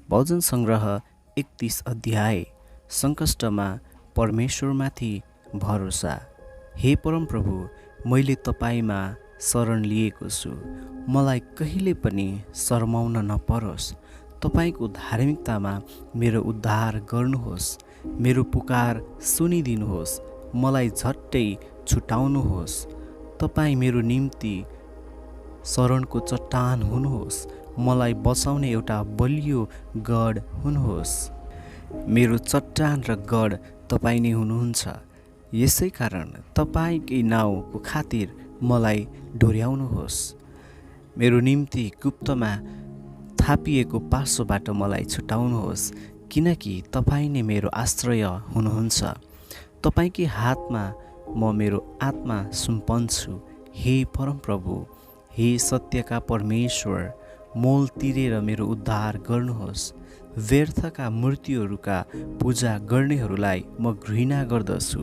भजन सङ्ग्रह 31 अध्याय। सङ्कष्टमा परमेश्वरमाथि भरोसा। हे परमप्रभु, मैले तपाईँमा शरण लिएको छु। मलाई कहिले पनि शर्माउन नपरोस्। तपाईँको धार्मिकतामा मेरो उद्धार गर्नुहोस्। मेरो पुकार सुनिदिनुहोस्। मलाई झट्टै छुटाउनुहोस्। तपाईँ मेरो निम्ति शरणको चट्टान हुनुहोस्। मलाई बचाउने एउटा बलियो गढ हुनुहोस्। मेरो चट्टान र गढ तपाईँ नै हुनुहुन्छ। यसै कारण तपाईँकै नाउँको खातिर मलाई डोर्याउनुहोस्। मेरो निम्ति गुप्तमा थापिएको पासोबाट मलाई छुटाउनुहोस्, किनकि तपाईँ नै मेरो आश्रय हुनुहुन्छ। तपाईँकै हातमा म मेरो आत्मा सुम्पन्छु। हे परमप्रभु, हे सत्यका परमेश्वर, मोल तिरेर मेरो उद्धार गर्नुहोस्। व्यर्थका मूर्तिहरूका पूजा गर्नेहरूलाई म घृणा गर्दछु।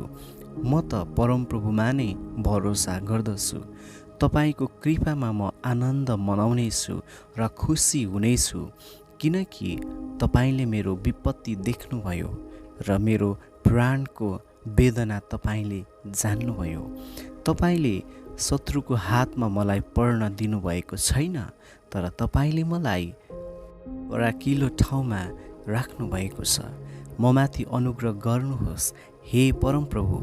म त परमप्रभुमा नै भरोसा गर्दछु। तपाईँको कृपामा म आनन्द मनाउनेछु र खुसी हुनेछु, किनकि तपाईँले मेरो विपत्ति देख्नुभयो र मेरो प्राणको वेदना तपाईँले जान्नुभयो। तपाईँले शत्रुको हातमा मलाई पर्न दिनुभएको छैन, तर तपाईँले मलाई फराकिलो ठाउँमा राख्नुभएको छ। म माथि अनुग्रह गर्नुहोस्, हे परमप्रभु,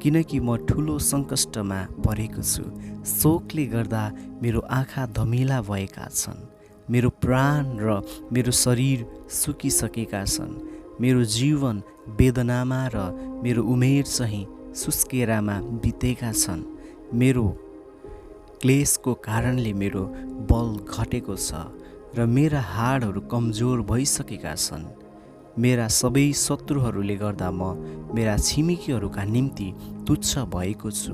किनकि म ठुलो सङ्कष्टमा परेको छु। शोकले गर्दा मेरो आँखा धमिला भएका छन्। मेरो प्राण र मेरो शरीर सुकिसकेका छन्। मेरो जीवन वेदनामा र मेरो उमेर चाहिँ सुस्केरामा बितेका छन्। मेरो क्लेशको कारणले मेरो बल घटेको छ र मेरा हाडहरू कमजोर भइसकेका छन्। मेरा सबै शत्रुहरूले गर्दा म मेरा छिमेकीहरूका निम्ति तुच्छ भएको छु।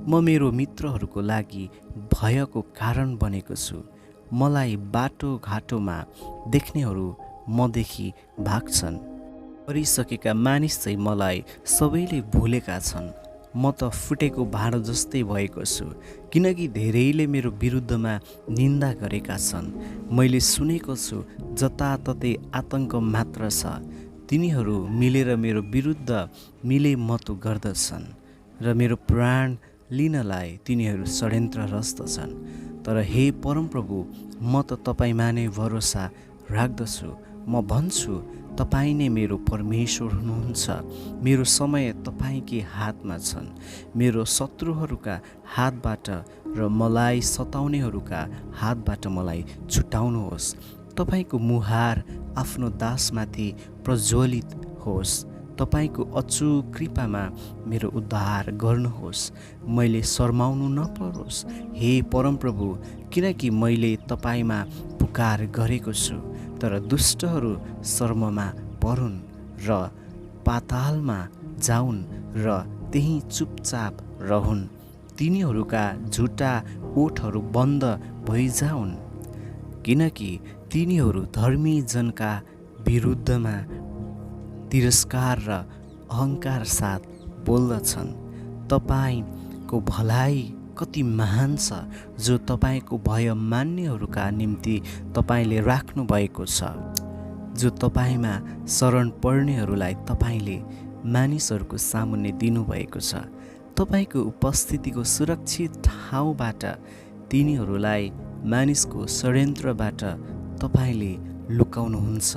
म मेरो मित्रहरूको लागि भयको कारण बनेको छु। मलाई बाटोघाटोमा देख्नेहरू मदेखि भाग्छन्। परिसकेका मानिस चाहिँ मलाई सबैले भुलेका छन्। म त फुटेको भाँडो जस्तै भएको छु, किनकि धेरैले मेरो विरुद्धमा निन्दा गरेका छन्। मैले सुनेको छु जताततै आतङ्क मात्र छ। तिनीहरू मिलेर मेरो विरुद्ध मिलेमतो गर्दछन् र मेरो प्राण लिनलाई तिनीहरू षड्यन्त्रग्रस्त छन्। तर हे परमप्रभु, म त तपाईँमा नै भरोसा राख्दछु। म भन्छु, तपाईँ नै मेरो परमेश्वर हुनुहुन्छ। मेरो समय तपाईँकै हातमा छन्। मेरो शत्रुहरूका हातबाट र मलाई सताउनेहरूका हातबाट मलाई छुटाउनुहोस्। तपाईँको मुहार आफ्नो दासमाथि प्रज्वलित होस्। तपाईँको अचूक कृपामा मेरो उद्धार गर्नुहोस्। मैले शर्माउनु नपरोस्, हे परमप्रभु, किनकि मैले तपाईँमा पुकार गरेको छु। तर दुष्टहरू शर्ममा परुन् र पातालमा जाउन् र त्यहीँ चुपचाप रहन्। तिनीहरूका झुटा ओठहरू बन्द भइजाउन्, किनकि तिनीहरू धर्मी जनका विरुद्धमा तिरस्कार र अहङ्कार साथ बोल्दछन्। तपाईँको भलाइ कति महान छ, जो तपाईँको भय मान्नेहरूका निम्ति तपाईँले राख्नु भएको छ। जो तपाईँमा शरण पर्नेहरूलाई तपाईँले मानिसहरूको सामुन्ने दिनुभएको छ। तपाईँको उपस्थितिको सुरक्षित ठाउँबाट तिनीहरूलाई मानिसको षड्यन्त्रबाट तपाईँले लुकाउनुहुन्छ।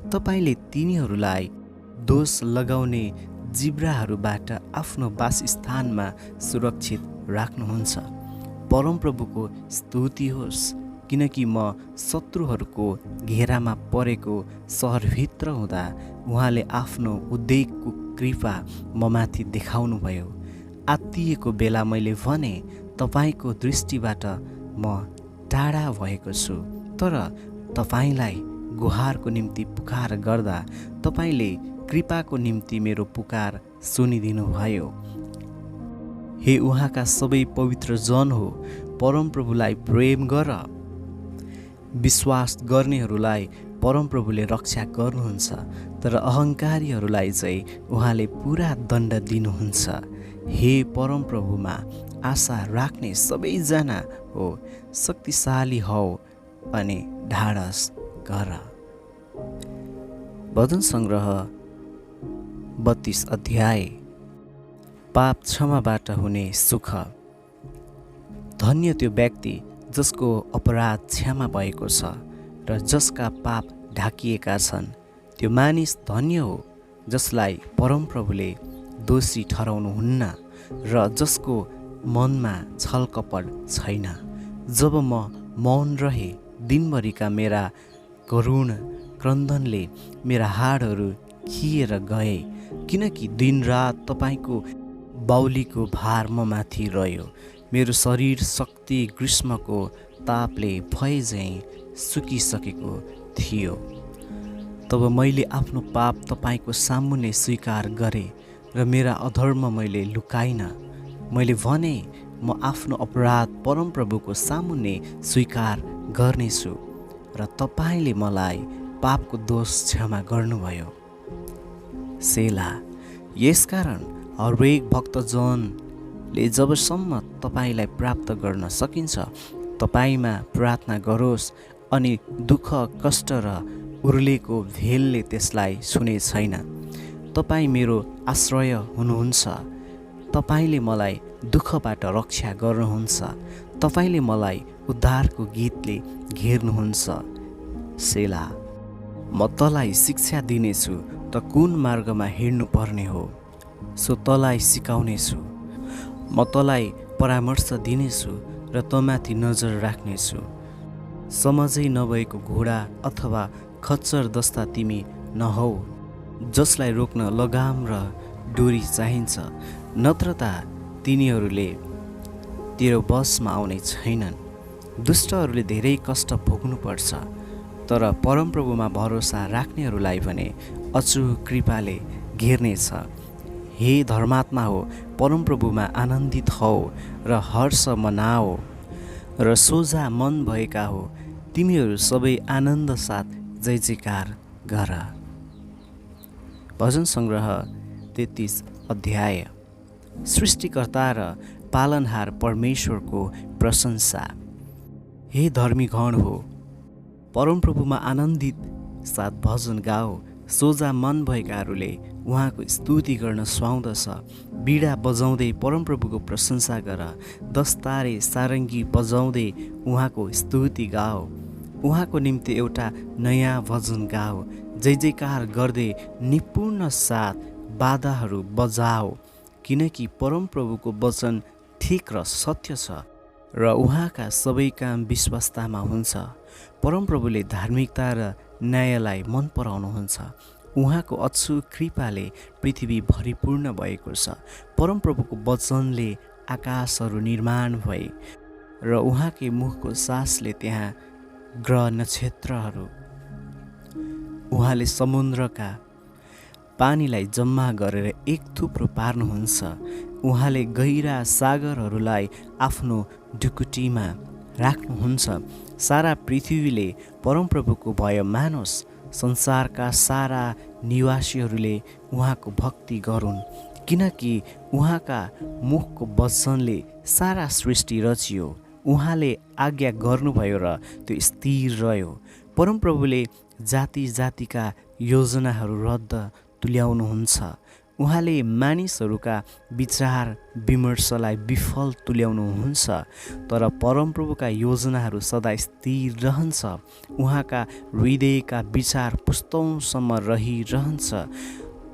तपाईँले तिनीहरूलाई दोष लगाउने जिब्राहरूबाट आफ्नो वासस्थानमा सुरक्षित राख्नुहुन्छ। परमप्रभुको स्तुति होस्, किनकि म शत्रुहरूको घेरामा परेको सहरभित्र हुँदा उहाँले आफ्नो उद्वेगको कृपा म माथि देखाउनुभयो। आत्तिएको बेला मैले भने, तपाईँको दृष्टिबाट म टाढा भएको छु, तर तपाईँलाई गुहारको निम्ति पुकार गर्दा तपाईँले कृपाको निम्ति मेरो पुकार सुनिदिनुभयो। हे उहाँका सबै पवित्र जन हो, परमप्रभुलाई प्रेम गर। विश्वास गर्नेहरूलाई परमप्रभुले रक्षा गर्नुहुन्छ, तर अहङ्कारीहरूलाई चाहिँ उहाँले पुरा दण्ड दिनुहुन्छ। हे परमप्रभुमा आशा राख्ने सबैजना हो, शक्तिशाली हौ अनि ढाडस गर। भजन सङ्ग्रह 32 अध्याय। पाप क्षमाबाट हुने सुख। धन्य त्यो व्यक्ति जसको अपराध क्षमा भएको छ र जसका पाप ढाकिएका छन्। त्यो मानिस धन्य हो जसलाई परमप्रभुले दोषी ठहराउनुहुन्न र जसको मनमा छलकपट छैन। जब म मौन रहे, दिनभरिका मेरा करुण क्रन्दनले मेरा हाडहरू खिएर गए, किनकि दिनरात तपाईँको बाउलीको भार म माथि रह्यो। मेरो शरीर शक्ति ग्रीष्मको तापले भए झैँ सुकिसकेको थियो। तब मैले आफ्नो पाप तपाईँको सामुन्ने स्वीकार गरेँ र मेरा अधर्म मैले लुकाइनँ। मैले भने, म आफ्नो अपराध परमप्रभुको सामुन्ने स्वीकार गर्नेछु र तपाईँले मलाई पापको दोष क्षमा गर्नुभयो। सेला। यसकारण हरेक भक्तजनले जबसम्म तपाईँलाई प्राप्त गर्न सकिन्छ तपाईँमा प्रार्थना गरोस् अनि दुःख कष्ट र उर्लेको भेलले त्यसलाई छुने छैन। तपाईँ मेरो आश्रय हुनुहुन्छ। तपाईँले मलाई दुःखबाट रक्षा गर्नुहुन्छ। तपाईँले मलाई उद्धारको गीतले घेर्नुहुन्छ। सेला। म तँलाई शिक्षा दिनेछु त कुन मार्गमा हिँड्नुपर्ने हो सो तँलाई सिकाउनेछु। म तँलाई परामर्श दिनेछु र तँमाथि नजर राख्नेछु। समझै नभएको घोडा अथवा खच्चर जस्ता तिमी नहौ जसलाई रोक्न लगाम र डोरी चाहिन्छ, नत्र त तिनीहरूले तेरो बसमा आउने छैनन्। दुष्टहरूले धेरै कष्ट भोग्नुपर्छ, तर परमप्रभुमा भरोसा राख्नेहरूलाई भने अचूक कृपाले घेर्नेछ। हे धर्मात्मा हो, परमप्रभुमा आनन्दित हौ र हर्ष मनाओ र सोझा मन भएका हो तिमीहरू सबै आनन्द साथ जय जयकार गर। भजन सङ्ग्रह 33 अध्याय। सृष्टिकर्ता र पालनहार परमेश्वरको प्रशंसा। हे धर्मीगण हो, परमप्रभुमा आनन्दित साथ भजन गाओ। सोझा मन भएकाहरूले उहाँको स्तुति गर्न सुहाउँदछ। बिडा बजाउँदै परमप्रभुको प्रशंसा गर। दस्तारे सारङ्गी बजाउँदै उहाँको स्तुति गाओ। उहाँको निम्ति एउटा नयाँ भजन गाओ। जय जयकार गर्दै निपुण साथ बाधाहरू बजाओ, किनकि परमप्रभुको वचन ठिक र सत्य छ र उहाँका सबै काम विश्वासतामा हुन्छ। परमप्रभुले धार्मिकता र न्यायलाई मन पराउनुहुन्छ। उहाँको अछुत कृपाले पृथ्वी भरिपूर्ण भएको छ। परमप्रभुको वचनले आकाशहरू निर्माण भए र उहाँकै मुखको सासले त्यहाँ ग्रह नक्षत्रहरू। उहाँले समुद्रका पानीलाई जम्मा गरेर एक थुप्रो पार्नुहुन्छ। उहाँले गहिरा सागरहरूलाई आफ्नो ढुकुटीमा राख्नुहुन्छ। सारा पृथ्वीले परमप्रभुको भय मानोस्। संसारका सारा निवासीहरूले उहाँको भक्ति गरून्, किनकि उहाँका मुखको वचनले सारा सृष्टि रचियो। उहाँले आज्ञा गर्नुभयो र त्यो स्थिर रह्यो। परमप्रभुले जाति जातिका योजनाहरू रद्द तुल्याउनुहुन्छ। उहाँले मानिसहरूका विचार विमर्शलाई विफल तुल्याउनुहुन्छ, तर परमप्रभुका योजनाहरू सदा स्थिर रहन्छ। उहाँका हृदयका विचार पुस्तौँसम्म रहिरहन्छ।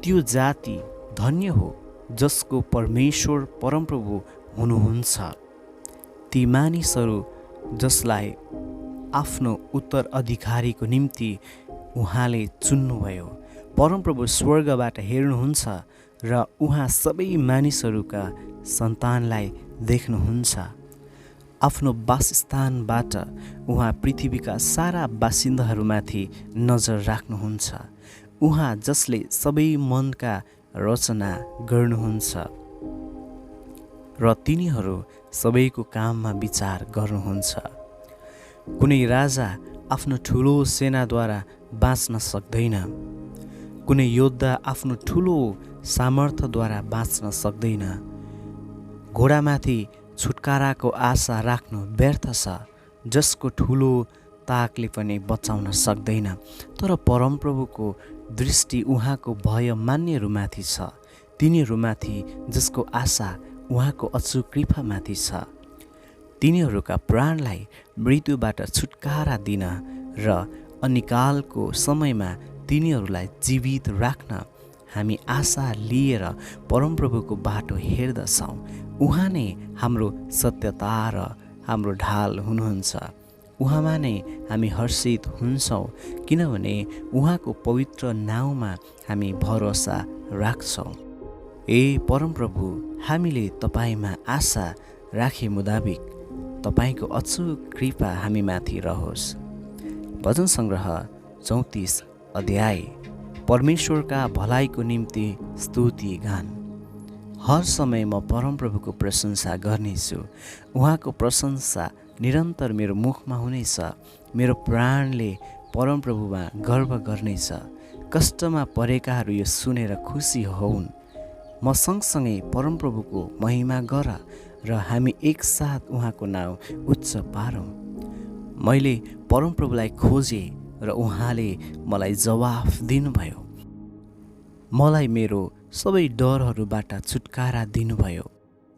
त्यो जाति धन्य हो जसको परमेश्वर परमप्रभु हुनुहुन्छ। ती मानिसहरू जसलाई आफ्नो उत्तराधिकारीको निम्ति उहाँले चुन्नुभयो। परमप्रभु स्वर्गबाट हेर्नुहुन्छ र उहाँ सबै मानिसहरूका सन्तानलाई देख्नुहुन्छ। आफ्नो वासस्थानबाट उहाँ पृथ्वीका सारा बासिन्दाहरूमाथि नजर राख्नुहुन्छ। उहाँ जसले सबै मनका रचना गर्नुहुन्छ र तिनीहरू सबैको काममा विचार गर्नुहुन्छ। कुनै राजा आफ्नो ठुलो सेनाद्वारा बाँच्न सक्दैन। कुनै योद्धा आफ्नो ठुलो सामर्थ्यद्वारा बाँच्न सक्दैन। घोडामाथि छुटकाराको आशा राख्नु व्यर्थ छ। जसको ठुलो ताकले पनि बचाउन सक्दैन। तर परमप्रभुको दृष्टि उहाँको भय मान्नेहरूमाथि छ, तिनीहरूमाथि जसको आशा उहाँको अचुक कृपामाथि छ। तिनीहरूका प्राणलाई मृत्युबाट छुटकारा दिन र अनिकालको समयमा तिनीहरूलाई जीवित राख्न हामी आशा लिएर परमप्रभुको बाटो हेर्दछौँ। उहाँ नै हाम्रो सत्यता र हाम्रो ढाल हुनुहुन्छ। उहाँमा नै हामी हर्षित हुन्छौँ, किनभने उहाँको पवित्र नाउँमा हामी भरोसा राख्छौँ। ए परमप्रभु, हामीले तपाईँमा आशा राखे मुताबिक तपाईँको अचुक कृपा हामीमाथि रहोस्। भजन सङ्ग्रह 34 अध्याय। परमेश्वरका भलाइको निम्ति स्तुति गान। हर समय म परमप्रभुको प्रशंसा गर्नेछु। उहाँको प्रशंसा निरन्तर मेरो मुखमा हुनेछ। मेरो प्राणले परमप्रभुमा गर्व गर्नेछ। कष्टमा परेकाहरू यो सुनेर खुसी होउन्। म सँगसँगै परमप्रभुको महिमा गर र हामी एकसाथ उहाँको नाउँ उच्च पारौँ। मैले परमप्रभुलाई खोजेँ र उहाँले मलाई जवाफ दिनुभयो। मलाई मेरो सबै डरहरूबाट छुटकारा दिनुभयो।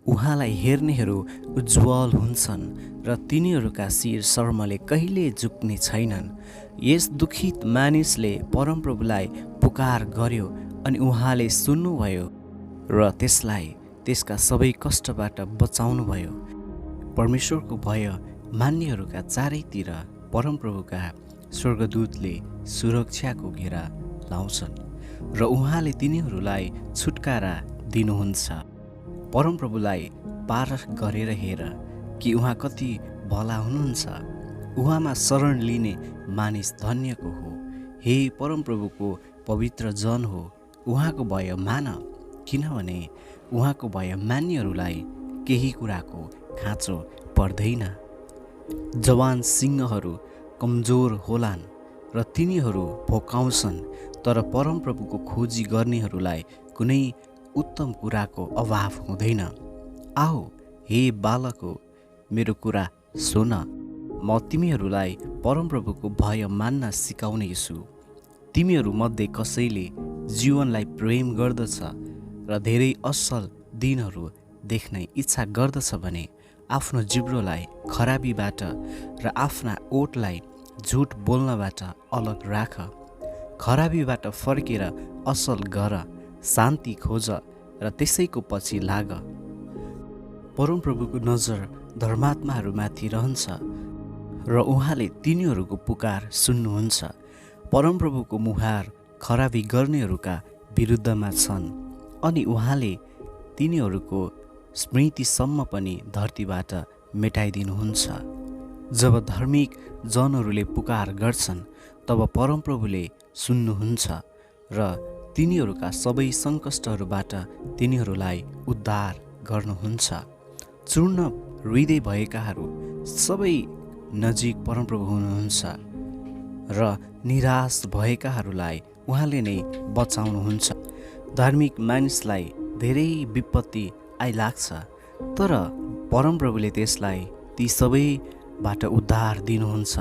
उहाँलाई हेर्नेहरू उज्जवल हुन्छन् र तिनीहरूका शिर शर्मले कहिले झुक्ने छैनन्। यस दुखित मानिसले परमप्रभुलाई पुकार गर्यो अनि उहाँले सुन्नुभयो र त्यसलाई त्यसका सबै कष्टबाट बचाउनुभयो। परमेश्वरको भय मान्नेहरूका चारैतिर परमप्रभुका स्वर्गदूतले सुरक्षाको घेरा लाउँछन् र उहाँले तिनीहरूलाई छुटकारा दिनुहुन्छ। परमप्रभुलाई पारख गरेर हेर कि उहाँ कति भला हुनुहुन्छ। उहाँमा शरण लिने मानिस धन्यको हो। हे परमप्रभुको पवित्र जन हो, उहाँको भय मान, किनभने उहाँको भय मान्नेहरूलाई केही कुराको खाँचो पर्दैन। जवान सिंहहरू कमजोर होलान् र तिनीहरू भोकाउँछन्, तर परमप्रभुको खोजी गर्नेहरूलाई कुनै उत्तम कुराको अभाव हुँदैन। आओ हे बालको, मेरो कुरा सुन। म तिमीहरूलाई परमप्रभुको भय मान्न सिकाउनेछु। तिमीहरूमध्ये कसैले जीवनलाई प्रेम गर्दछ र धेरै असल दिनहरू देख्ने इच्छा गर्दछ भने आफ्नो जिब्रोलाई खराबीबाट र आफ्ना ओठलाई झुट बोल्नबाट अलग राख। खराबीबाट फर्केर असल गर, शान्ति खोज र त्यसैको पछि लाग। परमप्रभुको नजर धर्मात्माहरूमाथि रहन्छ र उहाँले तिनीहरूको पुकार सुन्नुहुन्छ। परमप्रभुको मुहार खराबी गर्नेहरूका विरुद्धमा छन् अनि उहाँले तिनीहरूको स्मृतिसम्म पनि धरतीबाट मेटाइदिनुहुन्छ। जब धार्मिक जनहरूले पुकार गर्छन् तब परमप्रभुले सुन्नुहुन्छ र तिनीहरूका सबै सङ्कष्टहरूबाट तिनीहरूलाई उद्धार गर्नुहुन्छ। चूर्ण हृदय भएकाहरू सबै नजिक परमप्रभु हुनुहुन्छ र निराश भएकाहरूलाई उहाँले नै बचाउनुहुन्छ। धार्मिक मानिसलाई धेरै विपत्ति आइलाग्छ, तर परमप्रभुले त्यसलाई ती सबैबाट उद्धार दिनुहुन्छ।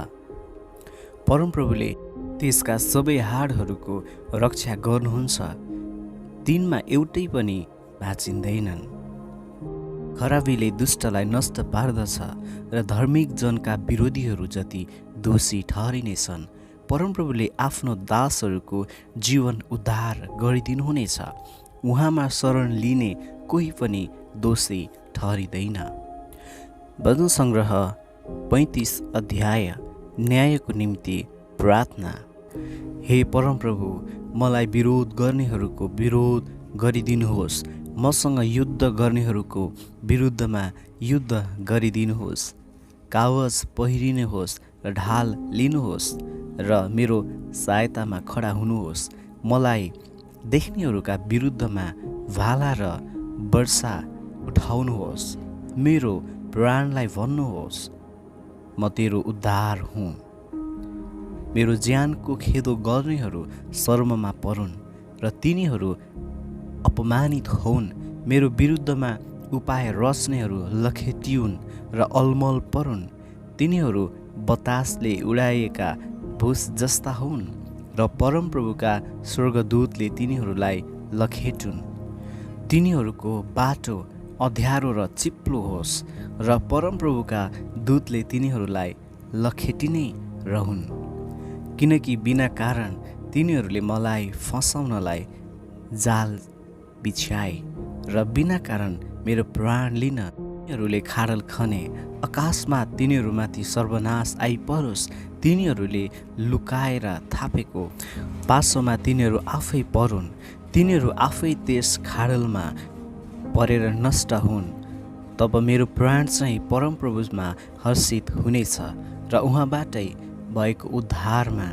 परमप्रभुले त्यसका सबै हाडहरूको रक्षा गर्नुहुन्छ। तिनमा एउटै पनि भाँचिँदैनन्। खराबीले दुष्टलाई नष्ट पार्दछ र धार्मिक जनका विरोधीहरू जति दोषी ठहरिनेछन्। परमप्रभुले आफ्नो दासहरूको जीवन उद्धार गरिदिनुहुनेछ। उहाँमा शरण लिने कोही पनि दोषी ठहरिँदैन। भजन सङ्ग्रह 35 अध्याय। न्यायको निम्ति प्रार्थना। हे परमप्रभु, मलाई विरोध गर्नेहरूको विरोध गरिदिनुहोस्। मसँग युद्ध गर्नेहरूको विरुद्धमा युद्ध गरिदिनुहोस्। कागज पहिरिनुहोस् र ढाल लिनुहोस् र मेरो सहायतामा खडा हुनुहोस्। मलाई देख्नेहरूका विरुद्धमा भाला र वर्षा उठाउनुहोस्। मेरो प्राणलाई भन्नुहोस्, म तेरो उद्धार हुँ। मेरो ज्यानको खेदो गर्नेहरू शर्ममा परुन् र तिनीहरू अपमानित होउन्। मेरो विरुद्धमा उपाय रच्नेहरू लखेटिउन् र अलमल परुन्। तिनीहरू बतासले उडाइएका भुस जस्ता हुन् र परमप्रभुका स्वर्गदूतले तिनीहरूलाई लखेटुन्। तिनीहरूको बाटो अँध्यारो र चिप्लो होस् र परमप्रभुका दूतले तिनीहरूलाई लखेटी नै रहन्, किनकि बिना कारण तिनीहरूले मलाई फसाउनलाई जाल बिछ्याए र बिना कारण मेरो प्राण लिन तिनीहरूले खाडल खने। आकाशमा तिनीहरूमाथि सर्वनाश आइपरोस्, तिनीहरूले लुकाएर थापेको पासोमा तिनीहरू आफै परुन्, तिनीहरू आफै त्यस खाडलमा परेर नष्ट हुन्। तब मेरो प्राण चाहिँ परमप्रभुमा हर्षित हुनेछ र उहाँबाटै भएको उद्धारमा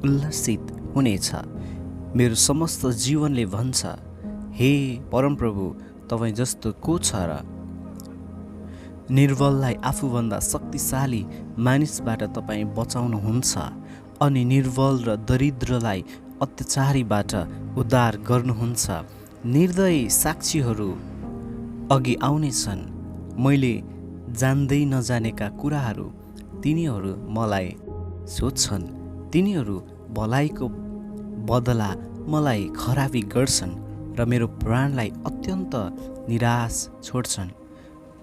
उल्लसित हुनेछ। मेरो समस्त जीवनले भन्छ, हे परमप्रभु, तपाईँ जस्तो को छ र? निर्बललाई आफूभन्दा शक्तिशाली मानिसबाट तपाईँ बचाउनुहुन्छ अनि निर्बल र दरिद्रलाई अत्याचारीबाट उद्धार गर्नुहुन्छ। निर्दयी साक्षीहरू अघि आउनेछन्, मैले जान्दै नजानेका कुराहरू तिनीहरू मलाई सोध्छन्। तिनीहरू भलाइको बदला मलाई खराबी गर्छन् र मेरो प्राणलाई अत्यन्त निराश छोड्छन्।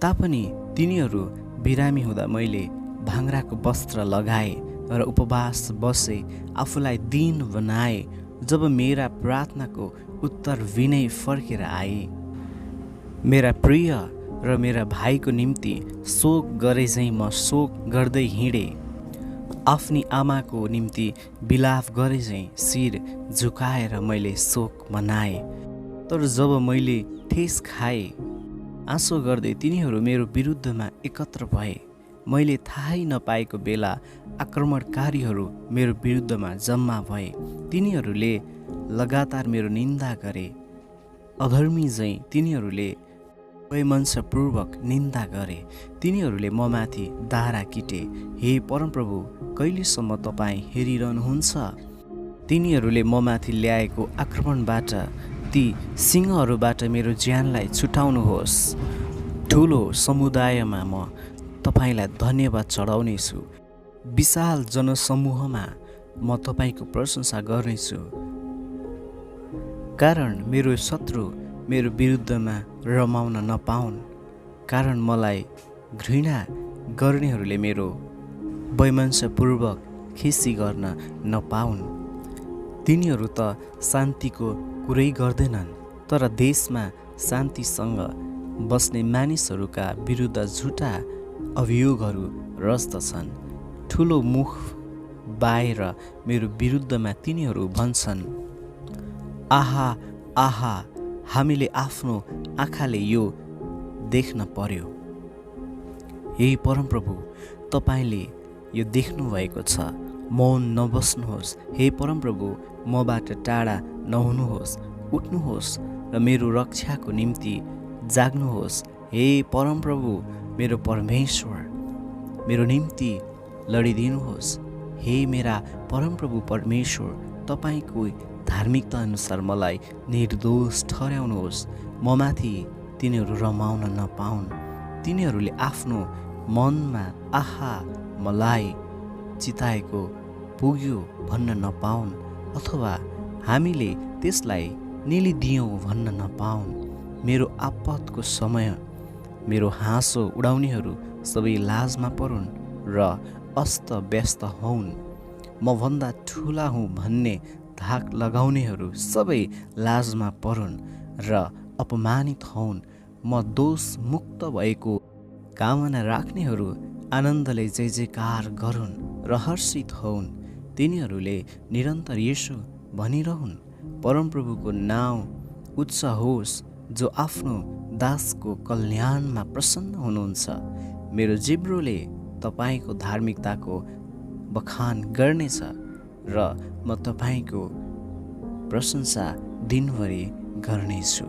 तापनि तिनीहरू बिरामी हुँदा मैले भाङ्राको वस्त्र लगाए र उपवास बसे, आफूलाई दीन बनाए। जब मेरा प्रार्थनाको उत्तर विनय फर्केर आए, मेरा प्रिय र मेरा भाइको निम्ति शोक गरे झैँ म शोक गर्दै हिँडेँ। आफ्नी आमाको निम्ति बिलाप गरे झैँ शिर झुकाएर मैले शोक मनाएँ। तर जब मैले ठेस खाएँ, आँसु गर्दै तिनीहरू मेरो विरुद्धमा एकत्र भए। मैले थाहै नपाएको बेला आक्रमणकारीहरू मेरो विरुद्धमा जम्मा भए। तिनीहरूले लगातार मेरो निन्दा गरे, अधर्मी झैँ तिनीहरूले वैमनस्यपूर्वक निन्दा गरे। तिनीहरूले ममाथि दारा किटे। हे परमप्रभु, कहिलेसम्म तपाईँ हेरिरहनुहुन्छ? तिनीहरूले ममाथि ल्याएको आक्रमणबाट, ती सिंहहरूबाट मेरो ज्यानलाई छुटाउनुहोस्। ठुलो समुदायमा म तपाईँलाई धन्यवाद चढाउनेछु। विशाल जनसमूहमा म तपाईँको प्रशंसा गर्नेछु, कारण मेरो शत्रु मेरो विरुद्धमा रमाउन नपाउन्, कारण मलाई घृणा गर्नेहरूले मेरो वैमनस्यपूर्वक खिसी गर्न नपाउन्। तिनीहरू त शान्तिको कुरै गर्दैनन्, तर देशमा शान्तिसँग बस्ने मानिसहरूका विरुद्ध झुटा अभियोगहरू रच्दछन्। ठुलो मुख बाएर मेरो विरुद्धमा तिनीहरू भन्छन्, आहा आहा, हामीले आफ्नो आँखाले यो देख्न पर्यो। हे परमप्रभु, तपाईँले यो देख्नुभएको छ, मौन नबस्नुहोस्। हे परमप्रभु, मबाट टाढा नहुनुहोस्, उठ्नुहोस् र मेरो रक्षाको निम्ति जाग्नुहोस्। हे परमप्रभु, मेरो परमेश्वर, मेरो निम्ति लडिदिनुहोस्। हे मेरा परमप्रभु परमेश्वर, तपाईँको धार्मिकता अनुसार मलाई निर्दोष ठहराउनुहोस्। ममाथि तिनीहरू रमाउन नपाउन्। तिनीहरूले आफ्नो मनमा आहा मलाई चिताएको पुग्यो भन्न नपाउन्, अथवा हामीले त्यसलाई निलिदियौँ भन्न नपाउन्। मेरो आपतको समय मेरो हाँसो उडाउनेहरू सबै लाजमा परुन् र अस्त व्यस्त हौन्। म भन्दा ठुला हुँ भन्ने धाक लगाउनेहरू सबै लाजमा परुन् र अपमानित हौन्। म दोष मुक्त भएको कामना राख्नेहरू आनन्दले जय जयकार गरून् र हर्षित हौन्। तिनीहरूले निरन्तर येशू भनिरहन्। परमप्रभुको नाउँ उच्च होस्, जो आफ्नो दासको कल्याणमा प्रसन्न हुनुहुन्छ। मेरो जिब्रोले तपाईँको धार्मिकताको बखान गर्नेछ र म तपाईँको प्रशंसा दिनभरि गर्नेछु।